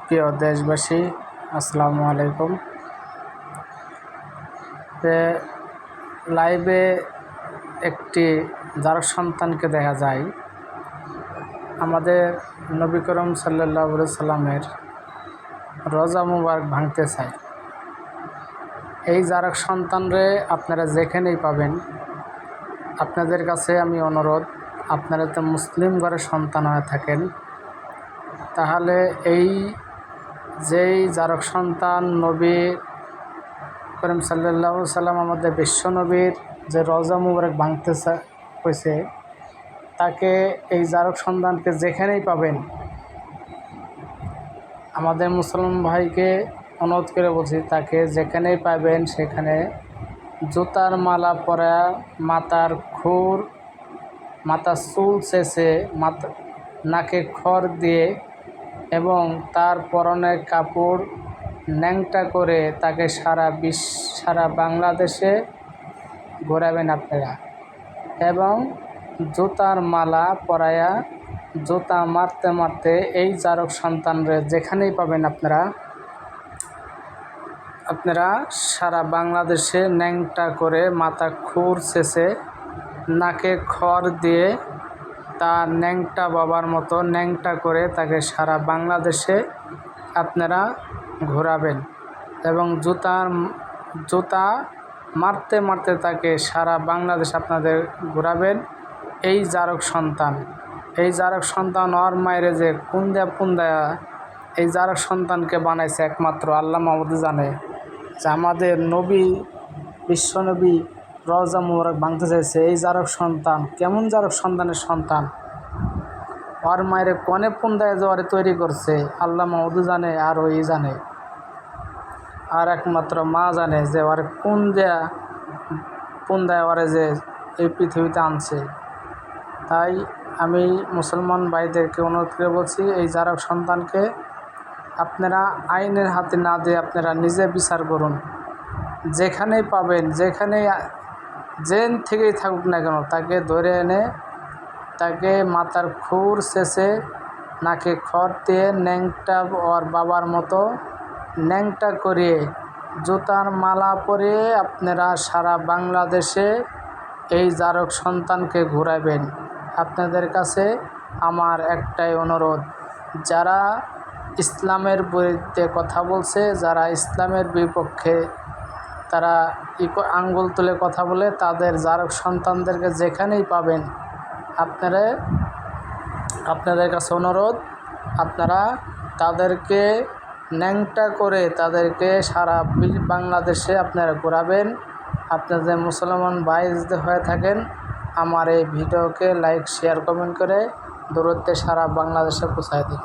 প্রিয় দেশবাসী, আসসালামু আলাইকুম। লাইভে একটি জারক সন্তানকে দেখা যায় আমাদের নবী করম সাল্লাল্লাহু আলাইহি সাল্লামের রোজা মুবারক ভাঙতে চায়। এই জারক সন্তানরে আপনারা যেখানেই পাবেন, আপনাদের কাছে আমি অনুরোধ, আপনারা তো মুসলিম ঘরের সন্তান হয়ে থাকেন, তাহলে এই যেই জারক সন্তান নবী করিম সাল্লাল্লাহু আলাইহি সাল্লাম আমাদের বিশ্ব নবীর যে রোজা মুবারক ভাঙতে হয়েছে, তাকে এই জারক সন্তানকে যেখানেই পাবেন, আমাদের মুসলমান ভাইকে অনুরোধ করে বলছি, তাকে যেখানেই পাবেন সেখানে জুতার মালা পরা, মাথার খুর, মাথার চুল চেঁচে, নাকে খড় দিয়ে এবং তার পরনের কাপড় ন্যাংটা করে তাকে সারা বাংলাদেশে ঘোরাবেন আপনারা, এবং জুতার মালা পরায়া জুতা মারতে মারতে এই জারক সন্তানরে যেখানেই পাবেন আপনারা সারা বাংলাদেশে ন্যাংটা করে, মাথা খুর চেঁচে, নাকে খড় দিয়ে তার ন্যাংটা বাবার মতো ন্যাংটা করে তাকে সারা বাংলাদেশে আপনারা ঘোরাবেন এবং জুতা মারতে মারতে তাকে সারা বাংলাদেশ আপনাদের ঘোরাবেন। এই জারক সন্তান ওর মায়ের যে পুন্দা এই জারক সন্তানকে বানাইছে একমাত্র আল্লাহ মাহমুদ জানে, যে আমাদের নবী বিশ্বনবী রোজা মুবারক ভাঙতে চাইছে। এই জারক সন্তান কেমন জারক সন্তানের সন্তান, ওর মায়ের কনে পুন্দায় যে ওরে তৈরি করছে আল্লাহ মাহমুদ জানে, আর ওই জানে, আর একমাত্র মা জানে যে ওরে কোন দেয়া পুন্দায় ওরে যে এই পৃথিবীতে আনছে। তাই আমি মুসলমান ভাইদেরকে অনুরোধ করে বলছি, এই জারক সন্তানকে আপনারা আইনের হাতে না দিয়ে আপনারা নিজে বিচার করুন। যেখানেই পাবেন, যেন থেকেই থাকুক না কেন, তাকে ধরে এনে তাকে মাথার খুর চেঁচে, নাকে খড় দিয়ে ন্যাংটা ওর বাবার মতো ন্যাংটা করিয়ে জুতার মালা পরিয়ে আপনারা সারা বাংলাদেশে এই জারক সন্তানকে ঘোরাবেন। আপনাদের কাছে আমার একটাই অনুরোধ, যারা ইসলামের বিরুদ্ধে কথা বলছে, যারা ইসলামের বিপক্ষে তারা আঙ্গুল তুলে কথা বলে, তাদের জারক সন্তানদেরকে যেখানেই পাবেন আপনাদের কাছে অনুরোধ, আপনারা তাদেরকে ন্যাংটা করে তাদেরকে সারা বাংলাদেশে আপনারা ঘোরাবেন। আপনাদের মুসলমান ভাই যদি হয়ে থাকেন, আমার এই ভিডিওকে লাইক, শেয়ার, কমেন্ট করে দূরত্বে সারা বাংলাদেশে পৌঁছায় দিন।